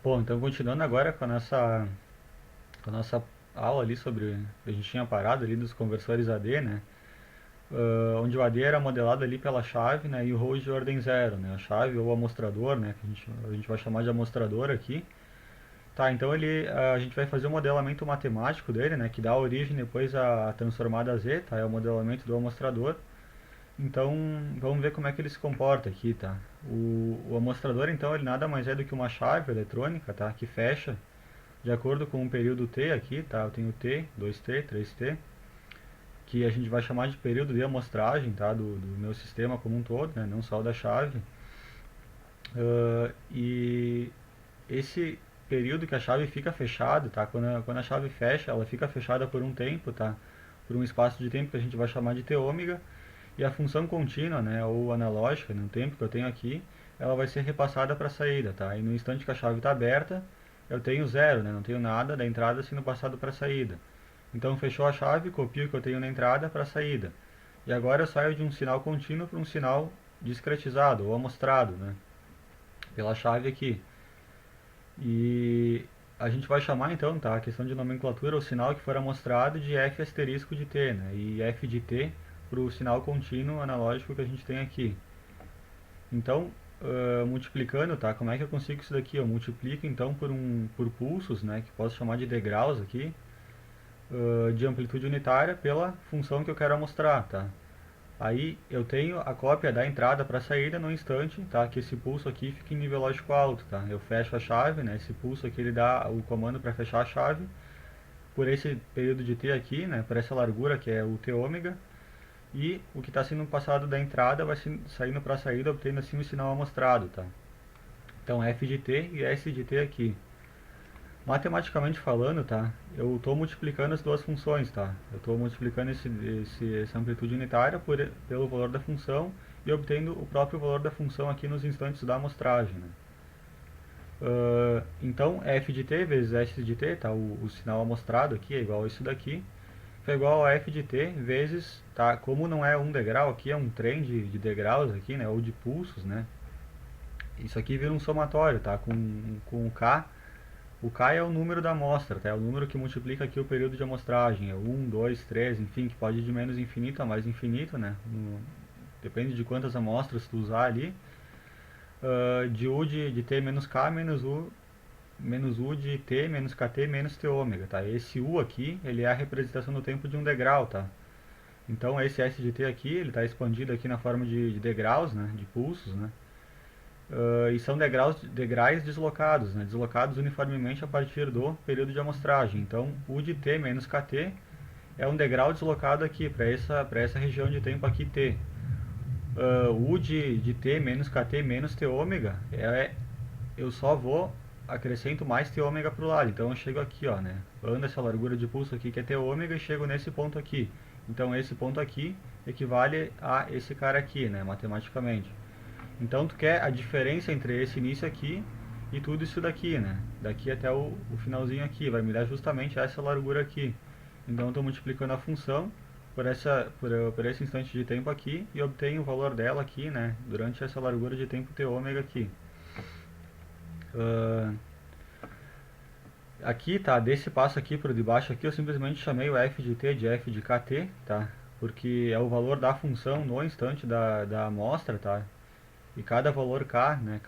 Bom, então continuando agora com a nossa aula ali sobre, a gente tinha parado ali dos conversores AD, né? Onde o AD era modelado ali pela chave, né? E o host de ordem zero, né? A chave ou amostrador, né? Que a gente vai chamar de amostrador aqui. Tá, então a gente vai fazer o modelamento matemático dele, né? Que dá origem depois à transformada Z, tá? É o modelamento do amostrador. Então, vamos ver como é que ele se comporta aqui, tá? O amostrador, então, ele nada mais é do que uma chave eletrônica, tá? Que fecha de acordo com o período T aqui, tá? Eu tenho T, 2T, 3T, que a gente vai chamar de período de amostragem, tá? Do meu sistema como um todo, né? Não só o da chave. E esse período que a chave fica fechada, tá? Quando a chave fecha, ela fica fechada por um tempo, tá? Por um espaço de tempo que a gente vai chamar de t ômega. E a função contínua, né? Ou analógica, no tempo que eu tenho aqui, ela vai ser repassada para a saída, tá? E no instante que a chave está aberta, eu tenho zero, né? Não tenho nada da entrada sendo passado para a saída. Então fechou a chave, copio o que eu tenho na entrada para a saída. E agora eu saio de um sinal contínuo para um sinal discretizado ou amostrado, né? Pela chave aqui. E a gente vai chamar então, tá? A questão de nomenclatura, o sinal que for amostrado de f asterisco de t, né? E f de t para o sinal contínuo analógico que a gente tem aqui. Então, multiplicando, tá? Como é que eu consigo isso daqui? Eu multiplico então por pulsos, né? Que posso chamar de degraus aqui, de amplitude unitária pela função que eu quero mostrar, tá? Aí eu tenho a cópia da entrada para a saída no instante, tá? Que esse pulso aqui fica em nível lógico alto, tá? Eu fecho a chave, né? Esse pulso aqui ele dá o comando para fechar a chave por esse período de t aqui, né? Por essa largura que é o t ômega. E o que está sendo passado da entrada vai saindo para a saída, obtendo assim o sinal amostrado, tá? Então f de t e s de t aqui. Matematicamente falando, tá? Eu estou multiplicando as duas funções, tá? Eu estou multiplicando essa amplitude unitária pelo valor da função e obtendo o próprio valor da função aqui nos instantes da amostragem, né? Então, f de t vezes s de t, tá? O sinal amostrado aqui é igual a isso daqui, que é igual a f de t vezes, tá? Como não é um degrau aqui, é um trem de degraus aqui, né? Ou de pulsos, né? Isso aqui vira um somatório, tá? Com o K é o número da amostra, tá? É o número que multiplica aqui o período de amostragem. É 1, 2, 3, enfim, que pode ir de menos infinito a mais infinito, né? Depende de quantas amostras tu usar ali. De U de T menos K menos U de T menos KT menos T ômega, tá? Esse U aqui, ele é a representação do tempo de um degrau, tá? Então esse S de T aqui, ele está expandido aqui na forma de degraus, né? De pulsos, né? E são degraus deslocados, né? Deslocados uniformemente a partir do período de amostragem. Então, U de t menos kt é um degrau deslocado aqui para essa região de tempo aqui t. U de t menos kt menos t ômega eu só vou acrescento mais t ômega para o lado. Então eu chego aqui, ó, né? Ando essa largura de pulso aqui que é t ômega e chego nesse ponto aqui. Então esse ponto aqui equivale a esse cara aqui, né? Matematicamente. Então tu quer a diferença entre esse início aqui e tudo isso daqui, né? Daqui até o finalzinho aqui, vai me dar justamente essa largura aqui. Então eu estou multiplicando a função por esse instante de tempo aqui e obtenho o valor dela aqui, né? Durante essa largura de tempo t ômega aqui. Uh, Aqui, tá? Desse passo aqui para de baixo aqui, eu simplesmente chamei o f de t de f de kt, tá? Porque é o valor da função no instante da amostra, tá? E cada valor k, né,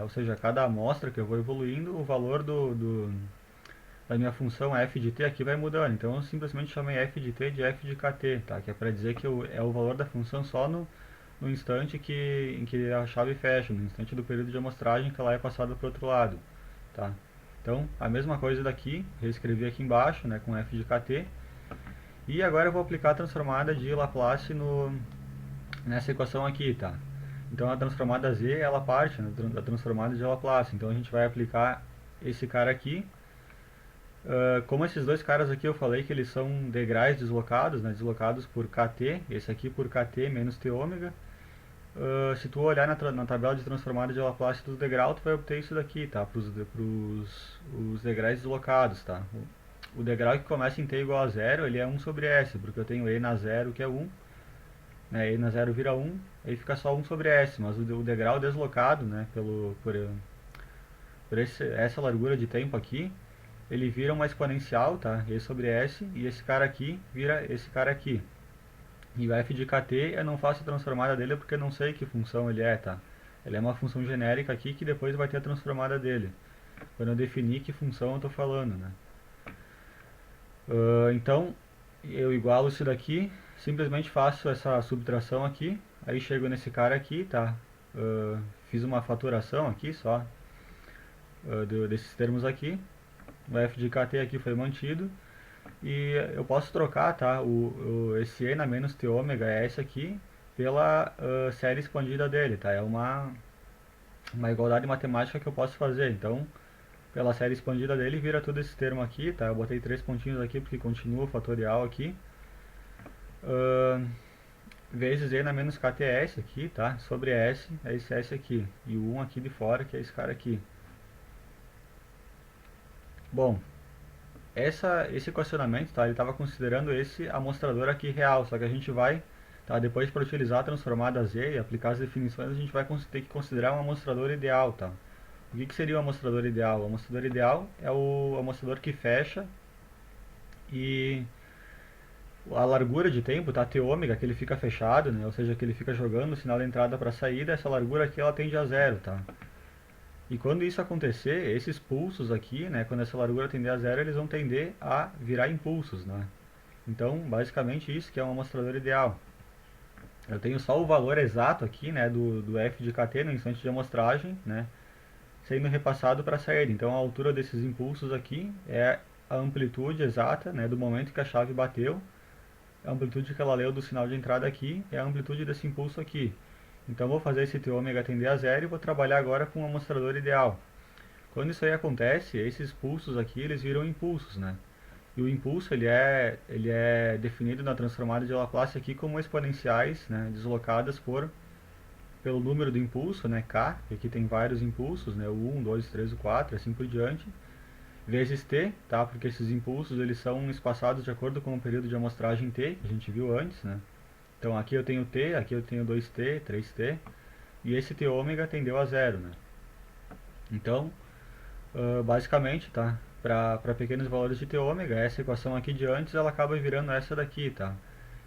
ou seja, cada amostra que eu vou evoluindo, o valor da minha função f de t aqui vai mudando. Então eu simplesmente chamei f de t de f de kt, tá? Que é para dizer que é o valor da função só no instante em que a chave fecha, no instante do período de amostragem que ela é passada para o outro lado, tá? Então a mesma coisa daqui, reescrevi aqui embaixo, né, com f de kt. E agora eu vou aplicar a transformada de Laplace nessa equação aqui, tá? Então a transformada z ela parte, né, da transformada de Laplace. Então a gente vai aplicar esse cara aqui. Como esses dois caras aqui eu falei que eles são degraus deslocados, né, deslocados por kt, esse aqui por kt menos t ômega. Se tu olhar na tabela de transformada de Laplace dos degraus, tu vai obter isso daqui, tá? Para os degraus deslocados, tá? O degrau que começa em t igual a zero, ele é 1 sobre s, porque eu tenho e na zero que é 1, né, e na zero vira 1, aí fica só 1 sobre s, mas o degrau deslocado, né, essa largura de tempo aqui, ele vira uma exponencial, tá? E sobre S, e esse cara aqui vira esse cara aqui. E o f de kt eu não faço a transformada dele porque eu não sei que função ele é, tá? Ele é uma função genérica aqui que depois vai ter a transformada dele. Quando eu definir que função eu estou falando, né? Então, eu igualo isso daqui, simplesmente faço essa subtração aqui, aí chego nesse cara aqui, tá? Fiz uma faturação aqui só, desses termos aqui. O f de kt aqui foi mantido. E eu posso trocar, tá, esse e na menos t ômega s aqui pela série expandida dele, tá? É uma igualdade matemática que eu posso fazer. Então, pela série expandida dele vira todo esse termo aqui, tá? Eu botei 3 pontinhos aqui porque continua o fatorial aqui. Vezes e na menos kts aqui, tá? Sobre s é esse s aqui. E o 1 aqui de fora, que é esse cara aqui. Bom, esse equacionamento, tá, ele estava considerando esse amostrador aqui real, só que a gente vai, tá, depois para utilizar a transformada Z e aplicar as definições, a gente vai ter que considerar um amostrador ideal, tá? O que seria o amostrador ideal? O amostrador ideal é o amostrador que fecha e a largura de tempo, tá, t ômega, que ele fica fechado, né, ou seja, que ele fica jogando o sinal da entrada para a saída, essa largura aqui ela tende a zero, tá? E quando isso acontecer, esses pulsos aqui, né, quando essa largura tender a zero, eles vão tender a virar impulsos, né? Então, basicamente isso que é um amostrador ideal. Eu tenho só o valor exato aqui, né, do f de kt no instante de amostragem, né, sendo repassado para a saída. Então, a altura desses impulsos aqui é a amplitude exata, né, do momento que a chave bateu. A amplitude que ela leu do sinal de entrada aqui é a amplitude desse impulso aqui. Então, vou fazer esse t ômega tender a zero e vou trabalhar agora com o amostrador ideal. Quando isso aí acontece, esses pulsos aqui, eles viram impulsos, né? E o impulso, ele é definido na transformada de Laplace aqui como exponenciais, né, deslocadas pelo número do impulso, né, k, que aqui tem vários impulsos, né, o 1, 2, 3, o 4, assim por diante, vezes t, tá, porque esses impulsos, eles são espaçados de acordo com o período de amostragem t, que a gente viu antes, né? Então aqui eu tenho t, aqui eu tenho 2t, 3t, e esse t ômega tendeu a zero, né? Então, basicamente, tá? Para pequenos valores de t ômega, essa equação aqui de antes, ela acaba virando essa daqui, tá?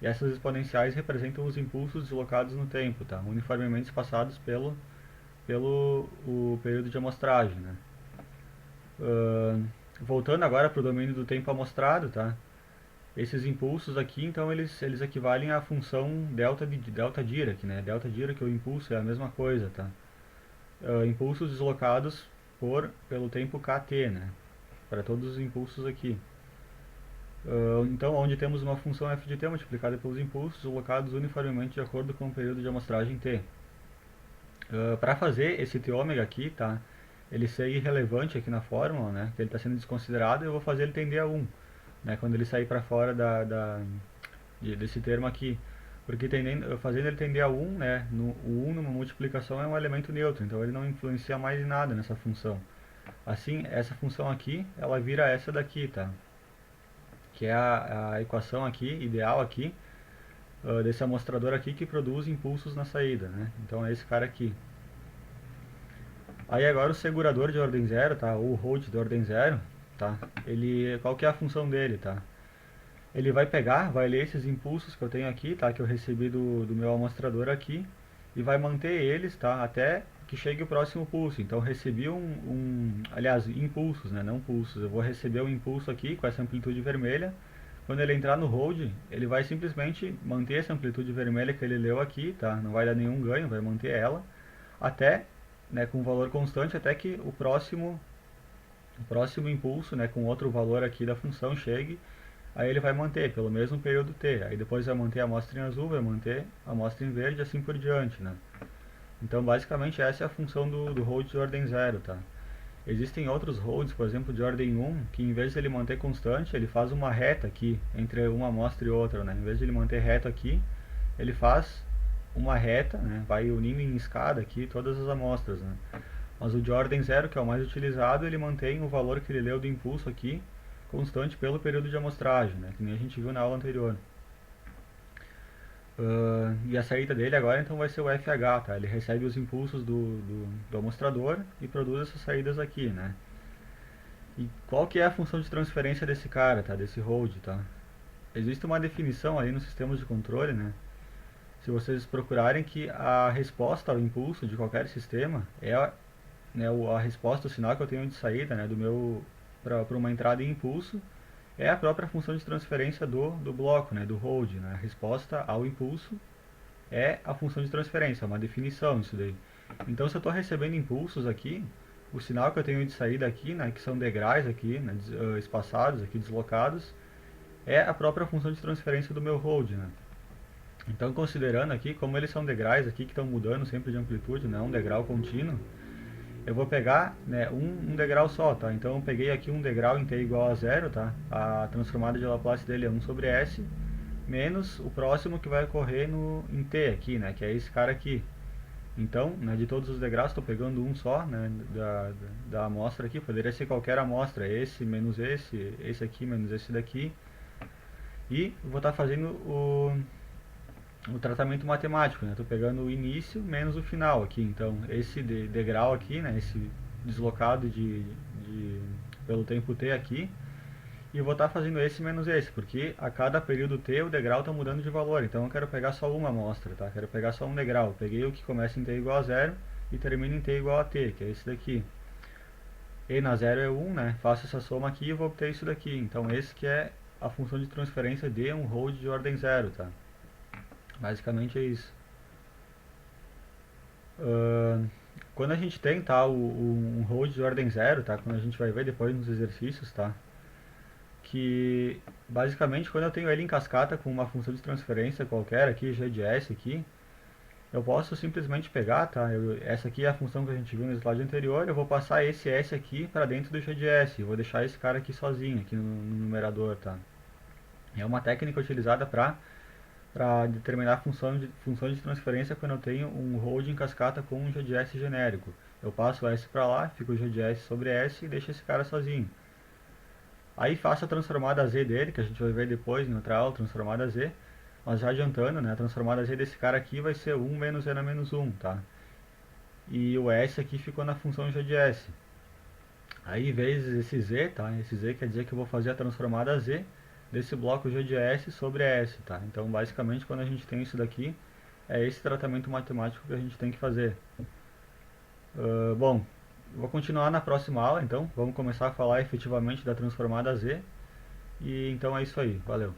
E essas exponenciais representam os impulsos deslocados no tempo, tá? Uniformemente espaçados pelo o período de amostragem, né? Voltando agora para o domínio do tempo amostrado, tá? Esses impulsos aqui, então, eles equivalem à função delta Dirac, né? Delta Dirac, o impulso, é a mesma coisa, tá? Impulsos deslocados pelo tempo kt, né? Para todos os impulsos aqui. Então, onde temos uma função f de t multiplicada pelos impulsos deslocados uniformemente de acordo com o período de amostragem t. Para fazer esse t ômega aqui, tá? Ele ser irrelevante aqui na fórmula, né? Que ele está sendo desconsiderado, eu vou fazer ele tender a 1, né? Quando ele sair para fora desse termo aqui. Porque fazendo ele tender a 1, né? O 1 numa multiplicação é um elemento neutro, então ele não influencia mais em nada nessa função. Assim, essa função aqui, ela vira essa daqui, tá? Que é a equação aqui, ideal aqui, desse amostrador aqui que produz impulsos na saída, né? Então é esse cara aqui. Aí agora o segurador de ordem zero, tá? Ou o hold de ordem zero, tá? Qual que é a função dele, tá? Ele vai ler esses impulsos que eu tenho aqui, tá? Que eu recebi do meu amostrador aqui, e vai manter eles, tá? Até que chegue o próximo pulso. Então recebi aliás, impulsos, né? Não pulsos. Eu vou receber um impulso aqui com essa amplitude vermelha. Quando ele entrar no hold, ele vai simplesmente manter essa amplitude vermelha que ele leu aqui, tá? Não vai dar nenhum ganho, vai manter ela até, né, com valor constante, até que o próximo impulso, né, com outro valor aqui da função chegue. Aí ele vai manter pelo mesmo período t. Aí depois vai manter a amostra em azul, vai manter a amostra em verde, assim por diante, né? Então, basicamente, essa é a função do hold de ordem zero, tá? Existem outros holds, por exemplo, de ordem 1, que em vez de ele manter constante, ele faz uma reta aqui, entre uma amostra e outra, né? Em vez de ele manter reto aqui, ele faz uma reta, né? Vai unindo em escada aqui todas as amostras, né? Mas o de ordem zero, que é o mais utilizado, ele mantém o valor que ele leu do impulso aqui, constante pelo período de amostragem, né? Que nem a gente viu na aula anterior. E a saída dele agora então vai ser o FH, tá? Ele recebe os impulsos do amostrador e produz essas saídas aqui, né? E qual que é a função de transferência desse cara, tá? Desse hold, tá? Existe uma definição ali nos sistemas de controle, né? Se vocês procurarem que a resposta ao impulso de qualquer sistema é, né, a resposta, o sinal que eu tenho de saída, né, do meu para uma entrada em impulso é a própria função de transferência do bloco, né, do hold, né? A resposta ao impulso é a função de transferência, é uma definição isso daí. Então, se eu estou recebendo impulsos aqui, o sinal que eu tenho de saída aqui, né, que são degraus aqui, né, espaçados aqui, deslocados, é a própria função de transferência do meu hold, né? Então, considerando aqui, como eles são degraus aqui que estão mudando sempre de amplitude, né, um degrau contínuo, eu vou pegar, né, um degrau só, tá? Então eu peguei aqui um degrau em t igual a zero, tá? A transformada de Laplace dele é 1 sobre s, menos o próximo que vai ocorrer em t aqui, né? Que é esse cara aqui. Então, né, de todos os degraus, estou pegando um só, né, da amostra aqui. Poderia ser qualquer amostra, esse menos esse aqui menos esse daqui. E vou estar fazendo o tratamento matemático, né? Estou pegando o início menos o final aqui. Então, esse degrau aqui, né? Esse deslocado pelo tempo t aqui. E eu vou estar fazendo esse menos esse, porque a cada período t o degrau está mudando de valor. Então, eu quero pegar só uma amostra, tá? Quero pegar só um degrau. Eu peguei o que começa em t igual a zero e termina em t igual a t, que é esse daqui. E na zero é 1, né? Faço essa soma aqui e vou obter isso daqui. Então, esse que é a função de transferência de um hold de ordem zero, tá? Basicamente é isso. Quando a gente tem, tá, um hold de ordem zero, tá, quando a gente vai ver depois nos exercícios, tá, que basicamente quando eu tenho ele em cascata com uma função de transferência qualquer aqui, g de s aqui, eu posso simplesmente pegar, tá, essa aqui é a função que a gente viu no slide anterior, eu vou passar esse s aqui para dentro do g de s, eu vou deixar esse cara aqui sozinho, aqui no numerador, tá. É uma técnica utilizada para determinar a função de transferência quando eu tenho um hold em cascata com um GDS genérico. Eu passo o S para lá, fica o GDS sobre S e deixo esse cara sozinho. Aí faço a transformada Z dele, que a gente vai ver depois em outra aula, transformada Z. Mas já adiantando, né, a transformada Z desse cara aqui vai ser 1 menos N menos 1, tá? E o S aqui ficou na função GDS. Aí vezes esse Z, tá? Esse Z quer dizer que eu vou fazer a transformada Z desse bloco G de S sobre S, tá? Então, basicamente, quando a gente tem isso daqui, é esse tratamento matemático que a gente tem que fazer. Bom, vou continuar na próxima aula, então. Vamos começar a falar efetivamente da transformada Z. E então é isso aí. Valeu.